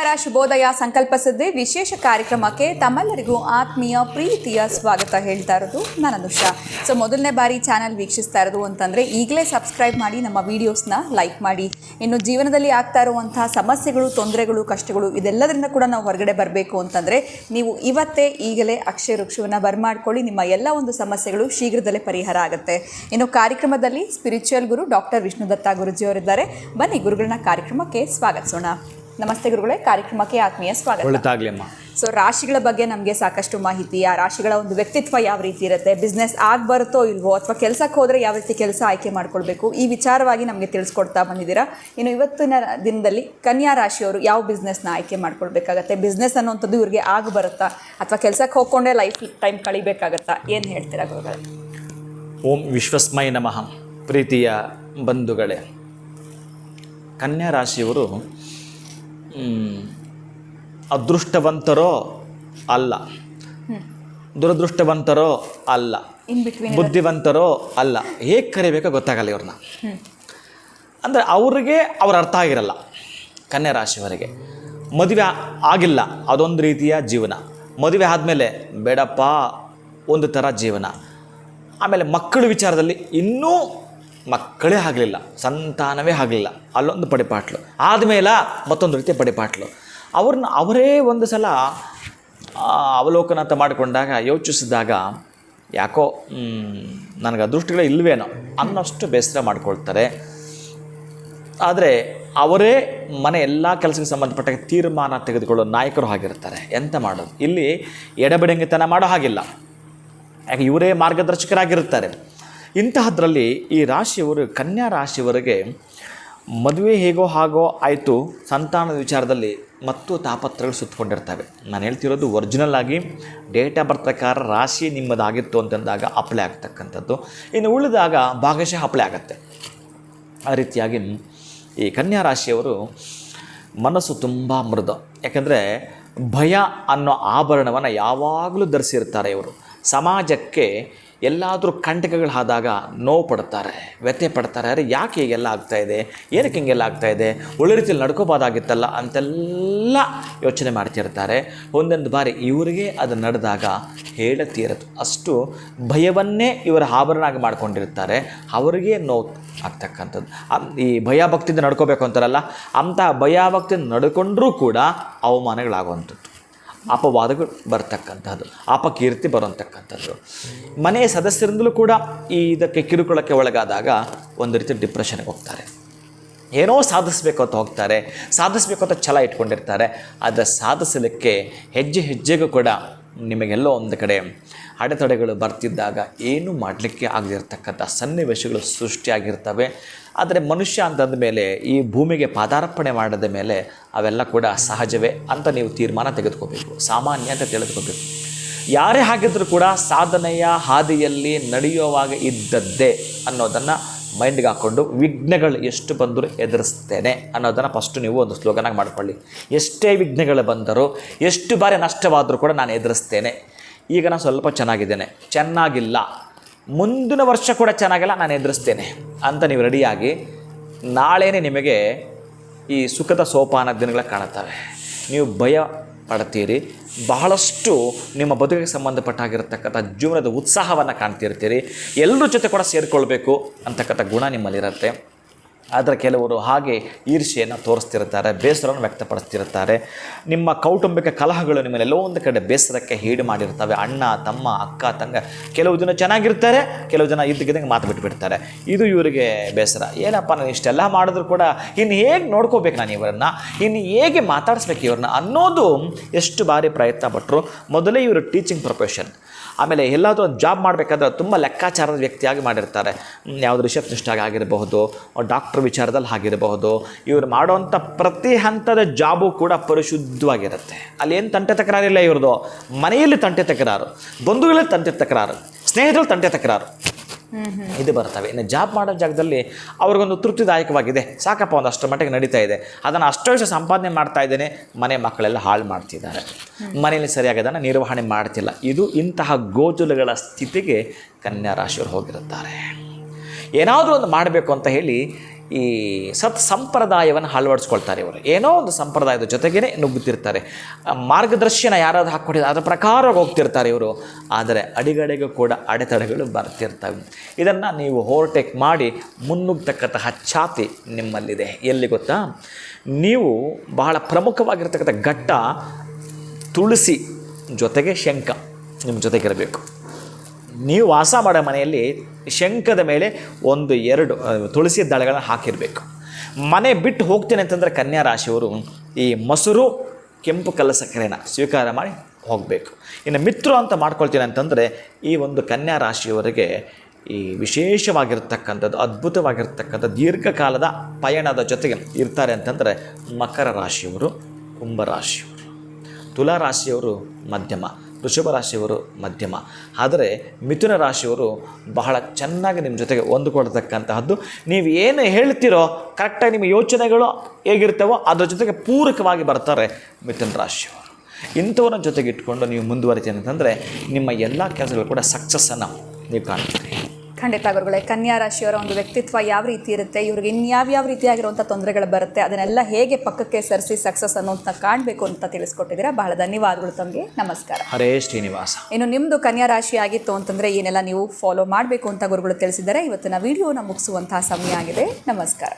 ನಮಸ್ಕಾರ, ಶುಭೋದಯ. ಸಂಕಲ್ಪ ಸಿದ್ಧಿ ವಿಶೇಷ ಕಾರ್ಯಕ್ರಮಕ್ಕೆ ತಮ್ಮೆಲ್ಲರಿಗೂ ಆತ್ಮೀಯ ಪ್ರೀತಿಯ ಸ್ವಾಗತ ಹೇಳ್ತಾ ಇರೋದು ನಾನು ಅನುಷಾ. ಸೊ ಮೊದಲನೇ ಬಾರಿ ಚಾನಲ್ ವೀಕ್ಷಿಸ್ತಾ ಇರೋದು ಅಂತಂದರೆ ಈಗಲೇ ಸಬ್ಸ್ಕ್ರೈಬ್ ಮಾಡಿ, ನಮ್ಮ ವೀಡಿಯೋಸ್ನ ಲೈಕ್ ಮಾಡಿ. ಇನ್ನು ಜೀವನದಲ್ಲಿ ಆಗ್ತಾ ಇರುವಂತಹ ಸಮಸ್ಯೆಗಳು, ತೊಂದರೆಗಳು, ಕಷ್ಟಗಳು ಇದೆಲ್ಲದರಿಂದ ಕೂಡ ನಾವು ಹೊರಗಡೆ ಬರಬೇಕು ಅಂತಂದರೆ ನೀವು ಇವತ್ತೇ ಈಗಲೇ ಅಕ್ಷಯ ವೃಕ್ಷವನ್ನು ಬರ್ಮಾಡ್ಕೊಳ್ಳಿ. ನಿಮ್ಮ ಎಲ್ಲ ಒಂದು ಸಮಸ್ಯೆಗಳು ಶೀಘ್ರದಲ್ಲೇ ಪರಿಹಾರ ಆಗುತ್ತೆ. ಇನ್ನು ಕಾರ್ಯಕ್ರಮದಲ್ಲಿ ಸ್ಪಿರಿಚುವಲ್ ಗುರು ಡಾಕ್ಟರ್ ವಿಷ್ಣುದತ್ತ ಗುರುಜಿಯವರಿದ್ದಾರೆ. ಬನ್ನಿ ಗುರುಗಳನ್ನ ಕಾರ್ಯಕ್ರಮಕ್ಕೆ ಸ್ವಾಗತಿಸೋಣ. ನಮಸ್ತೆ ಗುರುಗಳೇ, ಕಾರ್ಯಕ್ರಮಕ್ಕೆ ಆತ್ಮೀಯ ಸ್ವಾಗತ. ಒಳ್ಳೆದಾಗ್ಲಿಮ್ಮ. ಸೊ ರಾಶಿಗಳ ಬಗ್ಗೆ ನಮಗೆ ಸಾಕಷ್ಟು ಮಾಹಿತಿ, ಆ ರಾಶಿಗಳ ಒಂದು ವ್ಯಕ್ತಿತ್ವ ಯಾವ ರೀತಿ ಇರುತ್ತೆ, ಬಿಸ್ನೆಸ್ ಆಗ್ಬರುತ್ತೋ ಇಲ್ವೋ, ಅಥವಾ ಕೆಲಸಕ್ಕೆ ಹೋದರೆ ಯಾವ ರೀತಿ ಕೆಲಸ ಆಯ್ಕೆ ಮಾಡ್ಕೊಳ್ಬೇಕು, ಈ ವಿಚಾರವಾಗಿ ನಮಗೆ ತಿಳಿಸ್ಕೊಡ್ತಾ ಬಂದಿದ್ದೀರಾ. ಇನ್ನು ಇವತ್ತಿನ ದಿನದಲ್ಲಿ ಕನ್ಯಾ ರಾಶಿಯವರು ಯಾವ ಬಿಸ್ನೆಸ್ನ ಆಯ್ಕೆ ಮಾಡ್ಕೊಳ್ಬೇಕಾಗತ್ತೆ, ಬಿಸ್ನೆಸ್ ಅನ್ನೋಂಥದ್ದು ಇವ್ರಿಗೆ ಆಗಿ ಬರುತ್ತಾ ಅಥವಾ ಕೆಲಸಕ್ಕೆ ಹೋಗ್ಕೊಂಡೇ ಲೈಫ್ ಟೈಮ್ ಕಳಿಬೇಕಾಗತ್ತಾ, ಏನು ಹೇಳ್ತೀರಾ ಗುರುಗಳೇ? ಓಂ ವಿಶ್ವಸ್ಮೈ ನಮಃ. ಪ್ರೀತಿಯ ಬಂಧುಗಳೇ, ಕನ್ಯಾ ರಾಶಿಯವರು ಅದೃಷ್ಟವಂತರೋ ಅಲ್ಲ, ದುರದೃಷ್ಟವಂತರೋ ಅಲ್ಲ, ಬುದ್ಧಿವಂತರೋ ಅಲ್ಲ, ಹೇಗೆ ಕರಿಬೇಕೋ ಗೊತ್ತಾಗಲ್ಲ ಇವ್ರನ್ನ. ಅಂದರೆ ಅವ್ರಿಗೆ ಅವ್ರ ಅರ್ಥ ಆಗಿರಲ್ಲ. ಕನ್ಯಾ ರಾಶಿಯವರಿಗೆ ಮದುವೆ ಆಗಿಲ್ಲ, ಅದೊಂದು ರೀತಿಯ ಜೀವನ. ಮದುವೆ ಆದಮೇಲೆ ಬೇಡಪ್ಪ ಒಂದು ಥರ ಜೀವನ. ಆಮೇಲೆ ಮಕ್ಕಳ ವಿಚಾರದಲ್ಲಿ ಇನ್ನೂ ಮಕ್ಕಳೇ ಆಗಲಿಲ್ಲ, ಸಂತಾನವೇ ಆಗಲಿಲ್ಲ, ಅಲ್ಲೊಂದು ಪಡಿಪಾಟ್ಲು. ಆದಮೇಲೆ ಮತ್ತೊಂದು ರೀತಿಯ ಪಡಿಪಾಟ್ಲು. ಅವರೇ ಒಂದು ಸಲ ಅವಲೋಕನ ಅಂತ ಮಾಡಿಕೊಂಡಾಗ, ಯೋಚಿಸಿದಾಗ ಯಾಕೋ ನನಗೆ ಅದೃಷ್ಟಗಳೇ ಇಲ್ವೇನೋ ಅನ್ನೋಷ್ಟು ಬೇಸರ ಮಾಡ್ಕೊಳ್ತಾರೆ. ಆದರೆ ಅವರೇ ಮನೆ ಎಲ್ಲ ಕೆಲಸಕ್ಕೆ ಸಂಬಂಧಪಟ್ಟ ತೀರ್ಮಾನ ತೆಗೆದುಕೊಳ್ಳೋ ನಾಯಕರು ಆಗಿರ್ತಾರೆ. ಎಂತ ಮಾಡೋದು, ಇಲ್ಲಿ ಎಡಬಿಡಂಗಿತನ ಮಾಡೋ ಹಾಗಿಲ್ಲ, ಯಾಕೆ ಇವರೇ ಮಾರ್ಗದರ್ಶಕರಾಗಿರ್ತಾರೆ. ಇಂತಹದ್ರಲ್ಲಿ ಈ ರಾಶಿಯವರು, ಕನ್ಯಾ ರಾಶಿಯವರಿಗೆ ಮದುವೆ ಹೇಗೋ ಹಾಗೋ ಆಯಿತು, ಸಂತಾನದ ವಿಚಾರದಲ್ಲಿ ಮತ್ತು ತಾಪತ್ರಗಳು ಸುತ್ತಕೊಂಡಿರ್ತವೆ. ನಾನು ಹೇಳ್ತಿರೋದು ಒರಿಜಿನಲ್ ಆಗಿ ಡೇಟ್ ಆಫ್ ಬರ್ತ್ ಪ್ರಕಾರ ರಾಶಿ ನಿಮ್ಮದಾಗಿತ್ತು ಅಂತಂದಾಗ ಅಪ್ಲೈ ಆಗ್ತಕ್ಕಂಥದ್ದು. ಇನ್ನು ಉಳಿದಾಗ ಭಾಗಶಃ ಅಪ್ಲೈ ಆಗುತ್ತೆ. ಆ ರೀತಿಯಾಗಿ ಈ ಕನ್ಯಾ ರಾಶಿಯವರು ಮನಸ್ಸು ತುಂಬ ಮೃದು. ಯಾಕಂದರೆ ಭಯ ಅನ್ನೋ ಆಭರಣವನ್ನು ಯಾವಾಗಲೂ ಧರಿಸಿರ್ತಾರೆ ಇವರು. ಸಮಾಜಕ್ಕೆ ಎಲ್ಲಾದರೂ ಕಂಟಕಗಳಾದಾಗ ನೋವು ಪಡ್ತಾರೆ, ವ್ಯಥೆ ಪಡ್ತಾರೆ. ಅರೆ ಯಾಕೆ ಹೀಗೆಲ್ಲ ಆಗ್ತಾಯಿದೆ, ಏನಕ್ಕೆ ಹಿಂಗೆಲ್ಲ ಆಗ್ತಾಯಿದೆ, ಒಳ್ಳೆ ರೀತಿಯಲ್ಲಿ ನಡ್ಕೋಬೋದಾಗಿತ್ತಲ್ಲ ಅಂತೆಲ್ಲ ಯೋಚನೆ ಮಾಡ್ತಿರ್ತಾರೆ. ಒಂದೊಂದು ಬಾರಿ ಇವರಿಗೆ ಅದು ನಡೆದಾಗ ಹೇಳತೀರದು, ಅಷ್ಟು ಭಯವನ್ನೇ ಇವರ ಆಭರಣ ಆಗಿ ಮಾಡ್ಕೊಂಡಿರ್ತಾರೆ. ಅವರಿಗೆ ನೋವು ಆಗ್ತಕ್ಕಂಥದ್ದು. ಈ ಭಯಭಕ್ತಿಯಿಂದ ನಡ್ಕೋಬೇಕು ಅಂತಾರಲ್ಲ, ಅಂತಹ ಭಯಭಕ್ತಿಯಿಂದ ನಡ್ಕೊಂಡ್ರೂ ಕೂಡ ಅವಮಾನಗಳಾಗುವಂಥದ್ದು, ಅಪವಾದಗಳು ಬರ್ತಕ್ಕಂಥದ್ದು, ಅಪಕೀರ್ತಿ ಬರುವಂತಕ್ಕಂಥದ್ದು. ಮನೆಯ ಸದಸ್ಯರಿಂದಲೂ ಕೂಡ ಇದಕ್ಕೆ ಕಿರುಕುಳಕ್ಕೆ ಒಳಗಾದಾಗ ಒಂದು ರೀತಿ ಡಿಪ್ರೆಷನ್ಗೆ ಹೋಗ್ತಾರೆ. ಏನೋ ಸಾಧಿಸಬೇಕು ಅಂತ ಹೋಗ್ತಾರೆ, ಸಾಧಿಸಬೇಕು ಅಂತ ಛಲ ಇಟ್ಕೊಂಡಿರ್ತಾರೆ. ಆದರೆ ಸಾಧಿಸಲಿಕ್ಕೆ ಹೆಜ್ಜೆ ಹೆಜ್ಜೆಗೂ ಕೂಡ ನಿಮಗೆಲ್ಲೋ ಒಂದು ಕಡೆ ಅಡೆತಡೆಗಳು ಬರ್ತಿದ್ದಾಗ ಏನೂ ಮಾಡಲಿಕ್ಕೆ ಆಗದಿರ್ತಕ್ಕಂಥ ಸನ್ನಿವೇಶಗಳು ಸೃಷ್ಟಿಯಾಗಿರ್ತವೆ. ಆದರೆ ಮನುಷ್ಯ ಅಂತಂದ ಮೇಲೆ, ಈ ಭೂಮಿಗೆ ಪಾದಾರ್ಪಣೆ ಮಾಡಿದ ಮೇಲೆ ಅವೆಲ್ಲ ಕೂಡ ಸಹಜವೇ ಅಂತ ನೀವು ತೀರ್ಮಾನ ತೆಗೆದುಕೋಬೇಕು, ಸಾಮಾನ್ಯ ಅಂತ ತಿಳಿದುಕೋಬೇಕು. ಯಾರೇ ಆಗಿದ್ರೂ ಕೂಡ ಸಾಧನೆಯ ಹಾದಿಯಲ್ಲಿ ನಡೆಯುವಾಗ ಇದ್ದದ್ದೇ ಅನ್ನೋದನ್ನು ಮೈಂಡ್ಗೆ ಹಾಕ್ಕೊಂಡು, ವಿಘ್ನಗಳು ಎಷ್ಟು ಬಂದರೂ ಎದುರಿಸ್ತೇನೆ ಅನ್ನೋದನ್ನು ಫಸ್ಟು ನೀವು ಒಂದು ಸ್ಲೋಗನಾಗಿ ಮಾಡ್ಕೊಳ್ಳಿ. ಎಷ್ಟೇ ವಿಘ್ನಗಳು ಬಂದರೂ, ಎಷ್ಟು ಬಾರಿ ನಷ್ಟವಾದರೂ ಕೂಡ ನಾನು ಎದುರಿಸ್ತೇನೆ. ಈಗ ನಾನು ಸ್ವಲ್ಪ ಚೆನ್ನಾಗಿಲ್ಲ, ಮುಂದಿನ ವರ್ಷ ಕೂಡ ಚೆನ್ನಾಗಿಲ್ಲ, ನಾನು ಎದುರಿಸ್ತೇನೆ ಅಂತ ನೀವು ರೆಡಿಯಾಗಿ, ನಾಳೆನೇ ನಿಮಗೆ ಈ ಸುಖದ ಸೋಪಾನ ದಿನಗಳ ಕಾಣುತ್ತವೆ. ನೀವು ಭಯ ಪಡ್ತೀರಿ, ಬಹಳಷ್ಟು ನಿಮ್ಮ ಬದುಕಿಗೆ ಸಂಬಂಧಪಟ್ಟಾಗಿರ್ತಕ್ಕಂಥ ಜೀವನದ ಉತ್ಸಾಹವನ್ನು ಕಾಣ್ತಿರ್ತೀರಿ. ಎಲ್ಲರ ಜೊತೆ ಕೂಡ ಸೇರಿಕೊಳ್ಬೇಕು ಅಂತಕ್ಕಂಥ ಗುಣ ನಿಮ್ಮಲ್ಲಿರುತ್ತೆ. ಆದರೆ ಕೆಲವರು ಹಾಗೆ ಈರ್ಷೆಯನ್ನು ತೋರಿಸ್ತಿರ್ತಾರೆ, ಬೇಸರವನ್ನು ವ್ಯಕ್ತಪಡಿಸ್ತಿರ್ತಾರೆ. ನಿಮ್ಮ ಕೌಟುಂಬಿಕ ಕಲಹಗಳು ನಿಮ್ಮನ್ನೆಲ್ಲೋ ಒಂದು ಕಡೆ ಬೇಸರಕ್ಕೆ ಈಡು ಮಾಡಿರ್ತವೆ. ಅಣ್ಣ, ತಮ್ಮ, ಅಕ್ಕ, ತಂಗ, ಕೆಲವು ಜನ ಚೆನ್ನಾಗಿರ್ತಾರೆ, ಕೆಲವು ಜನ ಇದ್ದಕ್ಕಿದ್ದಂಗೆ ಮಾತು ಬಿಟ್ಬಿಡ್ತಾರೆ. ಇದು ಇವರಿಗೆ ಬೇಸರ. ಏನಪ್ಪ, ನಾನು ಇಷ್ಟೆಲ್ಲ ಮಾಡಿದ್ರು ಕೂಡ ಇನ್ನು ಹೇಗೆ ನೋಡ್ಕೋಬೇಕು ನಾನು ಇವರನ್ನು, ಇನ್ನು ಹೇಗೆ ಮಾತಾಡಿಸ್ಬೇಕು ಇವ್ರನ್ನ ಅನ್ನೋದು ಎಷ್ಟು ಬಾರಿ ಪ್ರಯತ್ನ ಪಟ್ಟರು. ಮೊದಲೇ ಇವರು ಟೀಚಿಂಗ್ ಪ್ರೊಫೆಷನ್, ಆಮೇಲೆ ಎಲ್ಲಾದರೂ ಒಂದು ಜಾಬ್ ಮಾಡಬೇಕಾದ್ರೆ ತುಂಬ ಲೆಕ್ಕಾಚಾರದ ವ್ಯಕ್ತಿಯಾಗಿ ಮಾಡಿರ್ತಾರೆ. ಯಾವುದು ರಿಸೆಪ್ಷನಿಸ್ಟ್ ಆಗಿರಬಹುದು, ಡಾಕ್ಟರ್ ವಿಚಾರದಲ್ಲಿ ಆಗಿರಬಹುದು. ಇವರು ಮಾಡುವಂಥ ಪ್ರತಿ ಹಂತದ ಜಾಬು ಕೂಡ ಪರಿಶುದ್ಧವಾಗಿರುತ್ತೆ. ಅಲ್ಲಿ ಏನು ತಂಟೆ ತಕರಾರಿಲ್ಲ ಇವ್ರದ್ದು. ಮನೆಯಲ್ಲಿ ತಂಟೆ ತಕರಾರು, ಬಂಧುಗಳಲ್ಲಿ ತಂಟೆ ತಕರಾರು, ಸ್ನೇಹಿತರಲ್ಲಿ ತಂಟೆ ತಕರಾರು, ಇದು ಬರ್ತವೆ. ಇನ್ನು ಜಾಬ್ ಮಾಡೋ ಜಾಗದಲ್ಲಿ ಅವ್ರಿಗೊಂದು ತೃಪ್ತಿದಾಯಕವಾಗಿದೆ, ಸಾಕಪ್ಪ ಒಂದು ಅಷ್ಟರ ಮಟ್ಟಿಗೆ ನಡೀತಾ ಇದೆ, ಅದನ್ನು ಅಷ್ಟು ವರ್ಷ ಸಂಪಾದನೆ ಮಾಡ್ತಾ ಇದ್ದೇನೆ, ಮನೆ ಮಕ್ಕಳೆಲ್ಲ ಹಾಳು ಮಾಡ್ತಿದ್ದಾರೆ, ಮನೆಯಲ್ಲಿ ಸರಿಯಾಗಿ ಅದನ್ನು ನಿರ್ವಹಣೆ ಮಾಡ್ತಿಲ್ಲ. ಇದು ಇಂತಹ ಗೋಜಲುಗಳ ಸ್ಥಿತಿಗೆ ಕನ್ಯಾ ರಾಶಿಯವರು ಹೋಗಿರುತ್ತಾರೆ. ಏನಾದರೂ ಒಂದು ಮಾಡಬೇಕು ಅಂತ ಹೇಳಿ ಈ ಸಂಪ್ರದಾಯವನ್ನು ಅಳವಡಿಸ್ಕೊಳ್ತಾರೆ ಇವರು. ಏನೋ ಒಂದು ಸಂಪ್ರದಾಯದ ಜೊತೆಗೇ ನುಗ್ಗುತ್ತಿರ್ತಾರೆ. ಮಾರ್ಗದರ್ಶನ ಯಾರಾದ್ರು ಹಾಕ್ಕೊಟ್ಟಿದ್ದಾರೆ ಅದರ ಪ್ರಕಾರವಾಗಿ ಹೋಗ್ತಿರ್ತಾರೆ ಇವರು. ಆದರೆ ಅಡಿಗಡೆಗೂ ಕೂಡ ಅಡೆತಡೆಗಳು ಬರ್ತಿರ್ತವೆ. ಇದನ್ನು ನೀವು ಓವರ್ಟೇಕ್ ಮಾಡಿ ಮುನ್ನುಗ್ಗತಕ್ಕಂತಹ ಛಾತಿ ನಿಮ್ಮಲ್ಲಿದೆ. ಎಲ್ಲಿ ಗೊತ್ತಾ, ನೀವು ಬಹಳ ಪ್ರಮುಖವಾಗಿರ್ತಕ್ಕಂಥ ಘಟ್ಟ ತುಳಸಿ ಜೊತೆಗೆ ಶಂಖ ನಿಮ್ಮ ಜೊತೆಗಿರಬೇಕು. ನೀವು ವಾಸ ಮಾಡೋ ಮನೆಯಲ್ಲಿ ಶಂಖದ ಮೇಲೆ 1-2 ತುಳಸಿ ದಳಗಳನ್ನು ಹಾಕಿರಬೇಕು. ಮನೆ ಬಿಟ್ಟು ಹೋಗ್ತೀನಿ ಅಂತಂದರೆ ಕನ್ಯಾ ರಾಶಿಯವರು ಈ ಮೊಸರು ಕೆಂಪು ಕಲ್ಲ ಸಕ್ಕರೆನ ಸ್ವೀಕಾರ ಮಾಡಿ ಹೋಗಬೇಕು. ಇನ್ನು ಮಿತ್ರ ಅಂತ ಮಾಡ್ಕೊಳ್ತೀನಿ ಅಂತಂದರೆ ಈ ಒಂದು ಕನ್ಯಾ ರಾಶಿಯವರಿಗೆ ಈ ವಿಶೇಷವಾಗಿರ್ತಕ್ಕಂಥದ್ದು ಅದ್ಭುತವಾಗಿರ್ತಕ್ಕಂಥ ದೀರ್ಘಕಾಲದ ಪಯಣದ ಜೊತೆಗೆ ಇರ್ತಾರೆ ಅಂತಂದರೆ ಮಕರ ರಾಶಿಯವರು, ಕುಂಭರಾಶಿಯವರು, ತುಲಾ ರಾಶಿಯವರು ಮಧ್ಯಮ, ವೃಷಭ ರಾಶಿಯವರು ಮಧ್ಯಮ. ಆದರೆ ಮಿಥುನ ರಾಶಿಯವರು ಬಹಳ ಚೆನ್ನಾಗಿ ನಿಮ್ಮ ಜೊತೆಗೆ ಹೊಂದಿಕೊಳ್ತಕ್ಕಂತಹದ್ದು. ನೀವು ಏನು ಹೇಳ್ತೀರೋ ಕರೆಕ್ಟಾಗಿ ನಿಮ್ಮ ಯೋಚನೆಗಳು ಹೇಗಿರ್ತವೋ ಅದರ ಜೊತೆಗೆ ಪೂರಕವಾಗಿ ಬರ್ತಾರೆ ಮಿಥುನ ರಾಶಿಯವರು. ಇಂಥವ್ರನ್ನ ಜೊತೆಗೆ ಇಟ್ಕೊಂಡು ನೀವು ಮುಂದುವರಿತೀರಿ ಅಂತಂದರೆ ನಿಮ್ಮ ಎಲ್ಲ ಕೆಲಸಗಳು ಕೂಡ ಸಕ್ಸಸ್ಸನ್ನು ನೀವು ಕಾಣ್ತೀರಿ. ಖಂಡಿತ ಗುರುಗಳೇ, ಕನ್ಯಾ ರಾಶಿಯವರ ಒಂದು ವ್ಯಕ್ತಿತ್ವ ಯಾವ ರೀತಿ ಇರುತ್ತೆ, ಇವ್ರಿಗೆ ಇನ್ಯಾವ್ಯಾವ ರೀತಿಯಾಗಿರುವಂಥ ತೊಂದರೆಗಳು ಬರುತ್ತೆ, ಅದನ್ನೆಲ್ಲ ಹೇಗೆ ಪಕ್ಕಕ್ಕೆ ಸರಿಸಿ ಸಕ್ಸಸ್ ಅನ್ನೋದನ್ನ ಕಾಣಬೇಕು ಅಂತ ತಿಳಿಸ್ಕೊಟ್ಟಿದ್ದೀರಾ. ಬಹಳ ಧನ್ಯವಾದಗಳು ತಮಗೆ. ನಮಸ್ಕಾರ. ಹರೇ ಶ್ರೀನಿವಾಸ. ಇನ್ನು ನಿಮ್ಮದು ಕನ್ಯಾ ರಾಶಿ ಆಗಿತ್ತು ಅಂತಂದರೆ ಏನೆಲ್ಲ ನೀವು ಫಾಲೋ ಮಾಡಬೇಕು ಅಂತ ಗುರುಗಳು ತಿಳಿಸಿದ್ದಾರೆ. ಇವತ್ತಿನ ವಿಡಿಯೋನ ಮುಗಿಸುವಂತಹ ಸಮಯ ಆಗಿದೆ. ನಮಸ್ಕಾರ.